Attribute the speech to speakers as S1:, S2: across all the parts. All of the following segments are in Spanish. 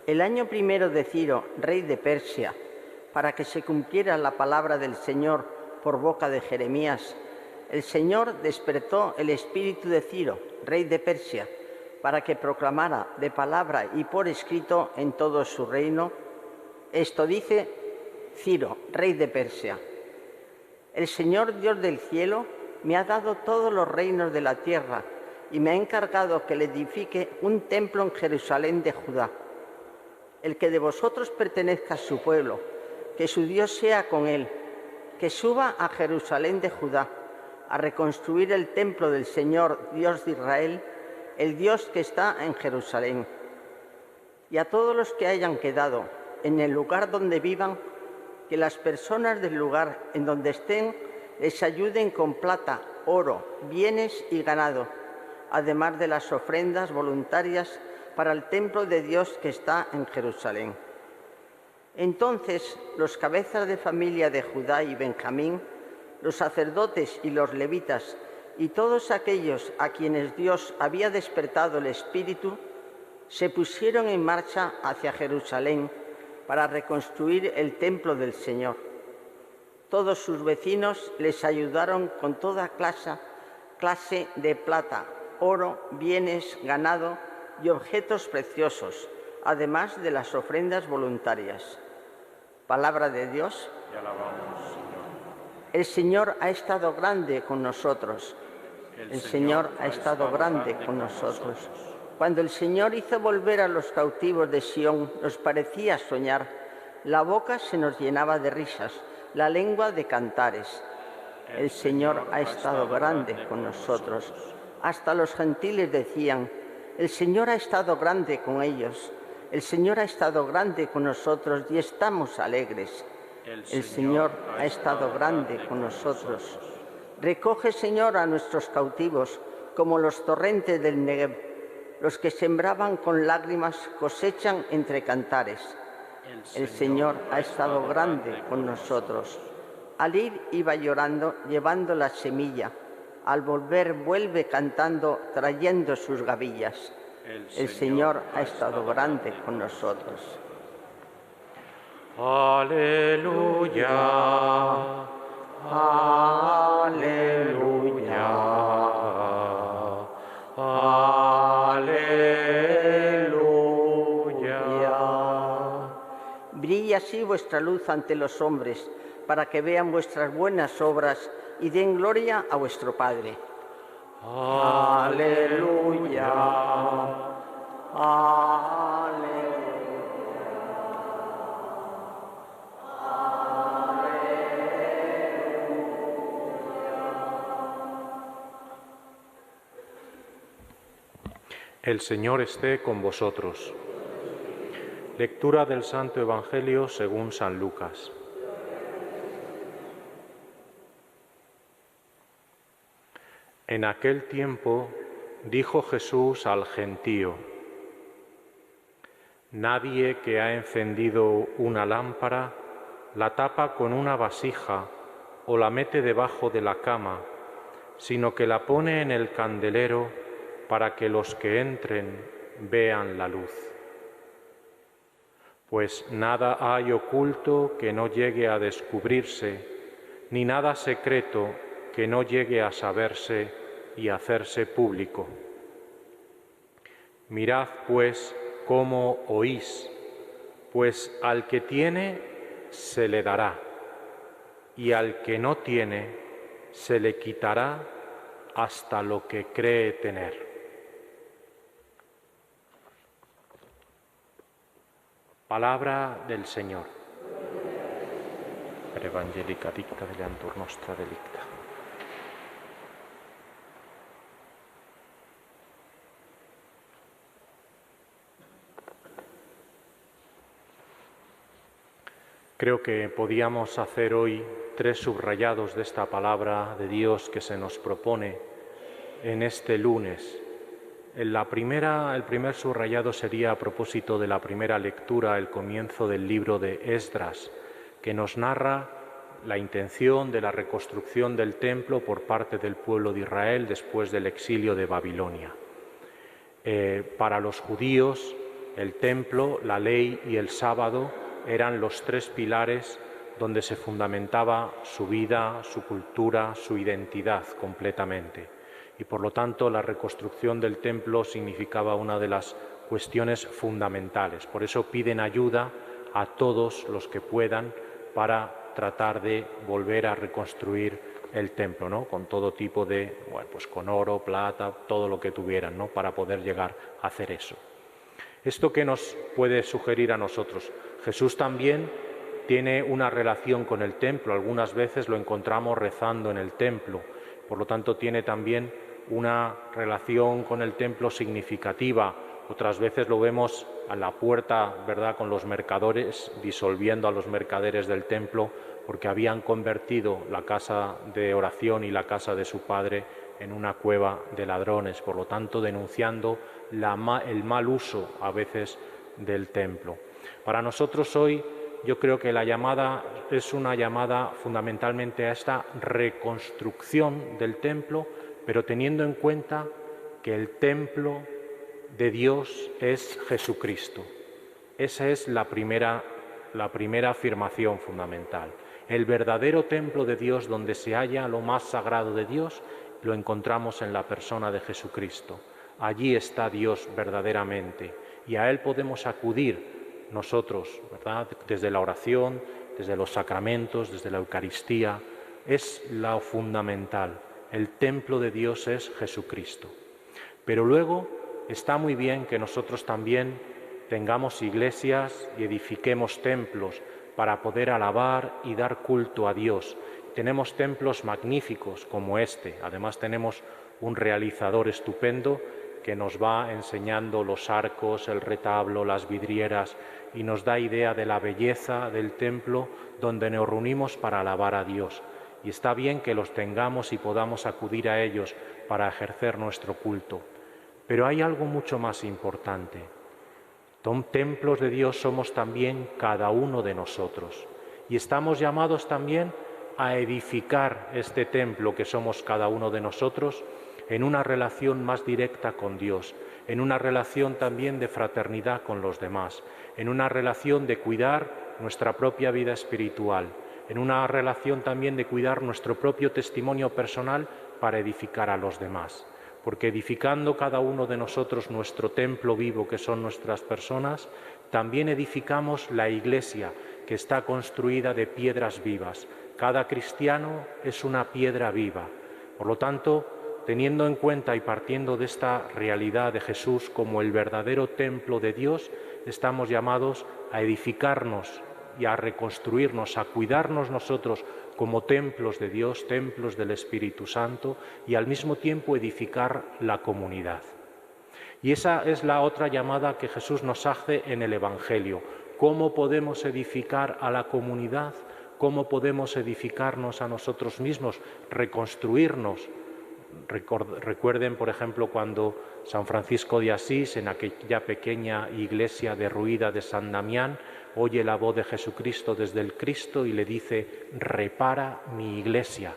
S1: El año primero de Ciro, rey de Persia, para que se cumpliera la palabra del Señor por boca de Jeremías, el Señor despertó el espíritu de Ciro, rey de Persia, para que proclamara de palabra y por escrito en todo su reino. Esto dice Ciro, rey de Persia: el Señor Dios del cielo me ha dado todos los reinos de la tierra y me ha encargado que le edifique un templo en Jerusalén de Judá. El que de vosotros pertenezca a su pueblo, que su Dios sea con él, que suba a Jerusalén de Judá a reconstruir el templo del Señor Dios de Israel, el Dios que está en Jerusalén. Y a todos los que hayan quedado en el lugar donde vivan, que las personas del lugar en donde estén les ayuden con plata, oro, bienes y ganado, además de las ofrendas voluntarias para el templo de Dios que está en Jerusalén. Entonces los cabezas de familia de Judá y Benjamín, los sacerdotes y los levitas, y todos aquellos a quienes Dios había despertado el espíritu, se pusieron en marcha hacia Jerusalén para reconstruir el templo del Señor. Todos sus vecinos les ayudaron con toda clase de plata, oro, bienes, ganado y objetos preciosos, además de las ofrendas voluntarias. Palabra de Dios.
S2: Te alabamos, Señor.
S1: El Señor ha estado grande con nosotros. El Señor ha estado grande con nosotros. Cuando el Señor hizo volver a los cautivos de Sión, nos parecía soñar. La boca se nos llenaba de risas, la lengua de cantares. El Señor ha estado grande con nosotros. Hasta los gentiles decían: el Señor ha estado grande con ellos. El Señor ha estado grande con nosotros y estamos alegres. El Señor ha estado grande con nosotros. Recoge, Señor, a nuestros cautivos como los torrentes del Negev. Los que sembraban con lágrimas cosechan entre cantares. El Señor ha estado grande con nosotros. Al ir iba llorando, llevando la semilla. Al volver vuelve cantando, trayendo sus gavillas. El Señor ha estado grande con nosotros.
S2: Aleluya, aleluya, aleluya.
S1: Brille así vuestra luz ante los hombres, para que vean vuestras buenas obras y den gloria a vuestro Padre.
S2: Aleluya,
S1: Aleluya.
S2: El Señor esté con vosotros. Lectura del Santo Evangelio según San Lucas. En aquel tiempo dijo Jesús al gentío: nadie que ha encendido una lámpara la tapa con una vasija o la mete debajo de la cama, sino que la pone en el candelero para que los que entren vean la luz. Pues nada hay oculto que no llegue a descubrirse, ni nada secreto que no llegue a saberse y hacerse público. Mirad, pues, cómo oís, pues al que tiene se le dará, y al que no tiene se le quitará hasta lo que cree tener. Palabra del Señor. Per Evangelica dicta deleantur nostra delicta. Creo que podíamos hacer hoy 3 subrayados de esta palabra de Dios que se nos propone en este lunes. El primer subrayado sería a propósito de la primera lectura, el comienzo del libro de Esdras, que nos narra la intención de la reconstrucción del templo por parte del pueblo de Israel después del exilio de Babilonia. Para los judíos, el templo, la ley y el sábado eran los tres pilares donde se fundamentaba su vida, su cultura, su identidad completamente. Y por lo tanto la reconstrucción del templo significaba una de las cuestiones fundamentales. Por eso piden ayuda a todos los que puedan para tratar de volver a reconstruir el templo, ¿no? Con todo tipo de, bueno, pues con oro, plata, todo lo que tuvieran, ¿no? Para poder llegar a hacer eso. ¿Esto qué nos puede sugerir a nosotros? Jesús también tiene una relación con el templo, algunas veces lo encontramos rezando en el templo, por lo tanto tiene también una relación con el templo significativa. Otras veces lo vemos a la puerta, ¿verdad?, con los mercaderes, disolviendo a los mercaderes del templo, porque habían convertido la casa de oración y la casa de su padre en una cueva de ladrones, por lo tanto denunciando el mal uso a veces del templo. Para nosotros hoy yo creo que la llamada es una llamada fundamentalmente a esta reconstrucción del templo, pero teniendo en cuenta que el templo de Dios es Jesucristo. Esa es la primera afirmación fundamental. El verdadero templo de Dios, donde se halla lo más sagrado de Dios, lo encontramos en la persona de Jesucristo. Allí está Dios verdaderamente y a Él podemos acudir nosotros, ¿verdad?, desde la oración, desde los sacramentos, desde la Eucaristía. Es lo fundamental. El templo de Dios es Jesucristo. Pero luego está muy bien que nosotros también tengamos iglesias y edifiquemos templos para poder alabar y dar culto a Dios. Tenemos templos magníficos como este. Además tenemos un realizador estupendo que nos va enseñando los arcos, el retablo, las vidrieras y nos da idea de la belleza del templo donde nos reunimos para alabar a Dios. Y está bien que los tengamos y podamos acudir a ellos para ejercer nuestro culto. Pero hay algo mucho más importante. Templos de Dios somos también cada uno de nosotros. Y estamos llamados también a edificar este templo que somos cada uno de nosotros en una relación más directa con Dios, en una relación también de fraternidad con los demás, en una relación de cuidar nuestra propia vida espiritual, en una relación también de cuidar nuestro propio testimonio personal para edificar a los demás. Porque edificando cada uno de nosotros nuestro templo vivo, que son nuestras personas, también edificamos la Iglesia, que está construida de piedras vivas. Cada cristiano es una piedra viva. Por lo tanto, teniendo en cuenta y partiendo de esta realidad de Jesús como el verdadero templo de Dios, estamos llamados a edificarnos y a reconstruirnos, a cuidarnos nosotros como templos de Dios, templos del Espíritu Santo y al mismo tiempo edificar la comunidad. Y esa es la otra llamada que Jesús nos hace en el Evangelio. ¿Cómo podemos edificar a la comunidad? ¿Cómo podemos edificarnos a nosotros mismos, reconstruirnos? Recuerden, por ejemplo, cuando San Francisco de Asís, en aquella pequeña iglesia derruida de San Damián, oye la voz de Jesucristo desde el Cristo y le dice: repara mi iglesia.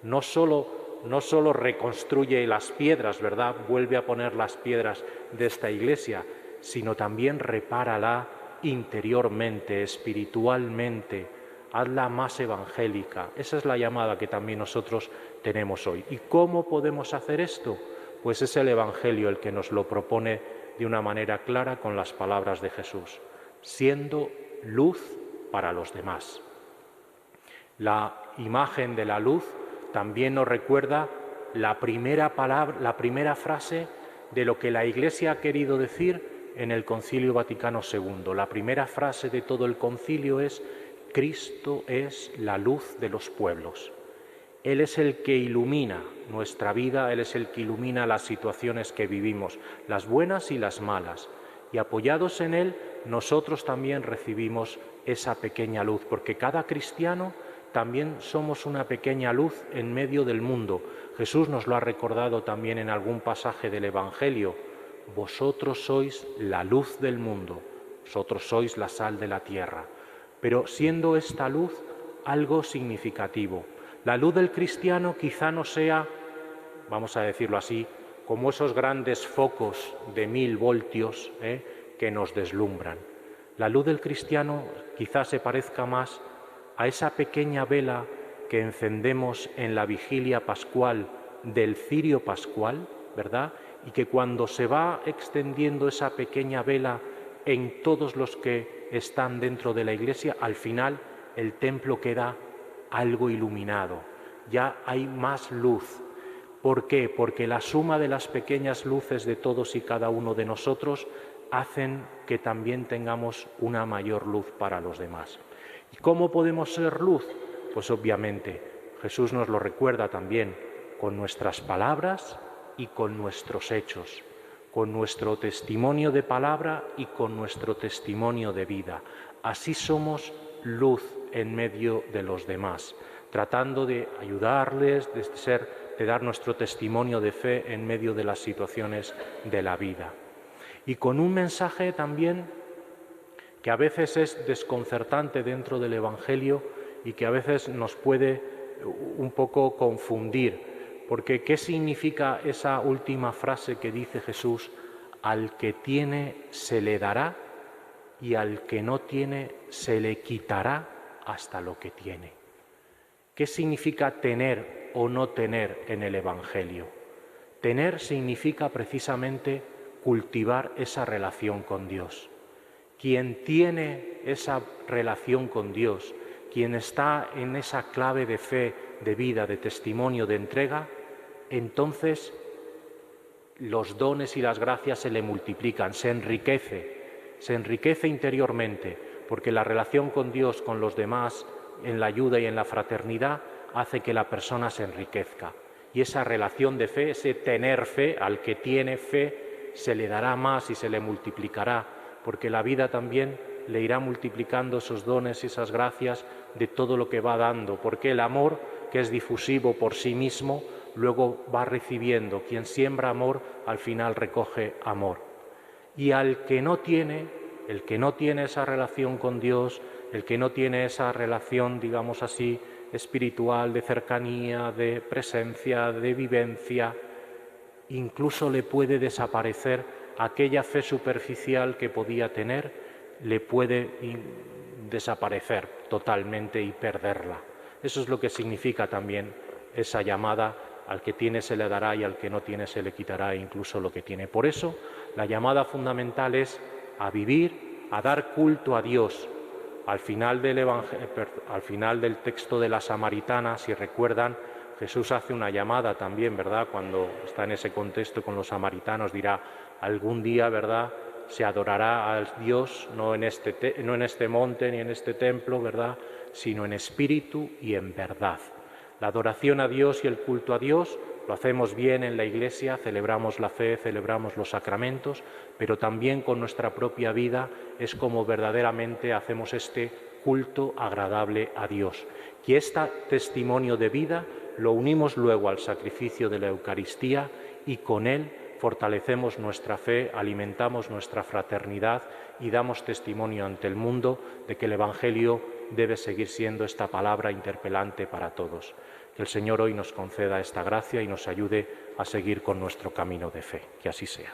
S2: No solo reconstruye las piedras, ¿verdad?, vuelve a poner las piedras de esta iglesia, sino también repárala interiormente, espiritualmente, hazla más evangélica. Esa es la llamada que también nosotros tenemos hoy. ¿Y cómo podemos hacer esto? Pues es el Evangelio el que nos lo propone de una manera clara con las palabras de Jesús, siendo luz para los demás. La imagen de la luz también nos recuerda la primera frase de lo que la Iglesia ha querido decir en el Concilio Vaticano II. La primera frase de todo el concilio es: Cristo es la luz de los pueblos. Él es el que ilumina nuestra vida, Él es el que ilumina las situaciones que vivimos, las buenas y las malas. Y apoyados en Él, nosotros también recibimos esa pequeña luz, porque cada cristiano también somos una pequeña luz en medio del mundo. Jesús nos lo ha recordado también en algún pasaje del Evangelio. Vosotros sois la luz del mundo, vosotros sois la sal de la tierra. Pero siendo esta luz algo significativo, la luz del cristiano quizá no sea, vamos a decirlo así, como esos grandes focos de 1000 voltios que nos deslumbran. La luz del cristiano quizás se parezca más a esa pequeña vela que encendemos en la vigilia pascual del cirio pascual, ¿verdad? Y que cuando se va extendiendo esa pequeña vela en todos los que están dentro de la iglesia, al final el templo queda algo iluminado, ya hay más luz. ¿Por qué? Porque la suma de las pequeñas luces de todos y cada uno de nosotros hacen que también tengamos una mayor luz para los demás. ¿Y cómo podemos ser luz? Pues obviamente Jesús nos lo recuerda también con nuestras palabras y con nuestros hechos, con nuestro testimonio de palabra y con nuestro testimonio de vida. Así somos luz en medio de los demás, tratando de ayudarles, de dar nuestro testimonio de fe en medio de las situaciones de la vida. Y con un mensaje también que a veces es desconcertante dentro del Evangelio y que a veces nos puede un poco confundir. Porque ¿qué significa esa última frase que dice Jesús? Al que tiene se le dará y al que no tiene se le quitará hasta lo que tiene. ¿Qué significa tener o no tener en el Evangelio? Tener significa precisamente cultivar esa relación con Dios. Quien tiene esa relación con Dios, quien está en esa clave de fe, de vida, de testimonio, de entrega, entonces los dones y las gracias se le multiplican, se enriquece interiormente, porque la relación con Dios, con los demás, en la ayuda y en la fraternidad, hace que la persona se enriquezca. Y esa relación de fe, ese tener fe, al que tiene fe, se le dará más y se le multiplicará, porque la vida también le irá multiplicando esos dones y esas gracias de todo lo que va dando, porque el amor, que es difusivo por sí mismo, luego va recibiendo. Quien siembra amor, al final recoge amor. Y al que no tiene, el que no tiene esa relación con Dios, el que no tiene esa relación, digamos así, espiritual, de cercanía, de presencia, de vivencia, incluso le puede desaparecer aquella fe superficial que podía tener, le puede desaparecer totalmente y perderla. Eso es lo que significa también esa llamada: al que tiene se le dará y al que no tiene se le quitará incluso lo que tiene. Por eso la llamada fundamental es a vivir, a dar culto a Dios. Al final del texto de la samaritana, si recuerdan, Jesús hace una llamada también, ¿verdad? Cuando está en ese contexto con los samaritanos, dirá: algún día, ¿verdad?, se adorará a Dios, no en este monte ni en este templo, ¿verdad?, sino en espíritu y en verdad. La adoración a Dios y el culto a Dios lo hacemos bien en la Iglesia, celebramos la fe, celebramos los sacramentos, pero también con nuestra propia vida es como verdaderamente hacemos este culto agradable a Dios. Y este testimonio de vida lo unimos luego al sacrificio de la Eucaristía y con él fortalecemos nuestra fe, alimentamos nuestra fraternidad y damos testimonio ante el mundo de que el Evangelio debe seguir siendo esta palabra interpelante para todos. Que el Señor hoy nos conceda esta gracia y nos ayude a seguir con nuestro camino de fe. Que así sea.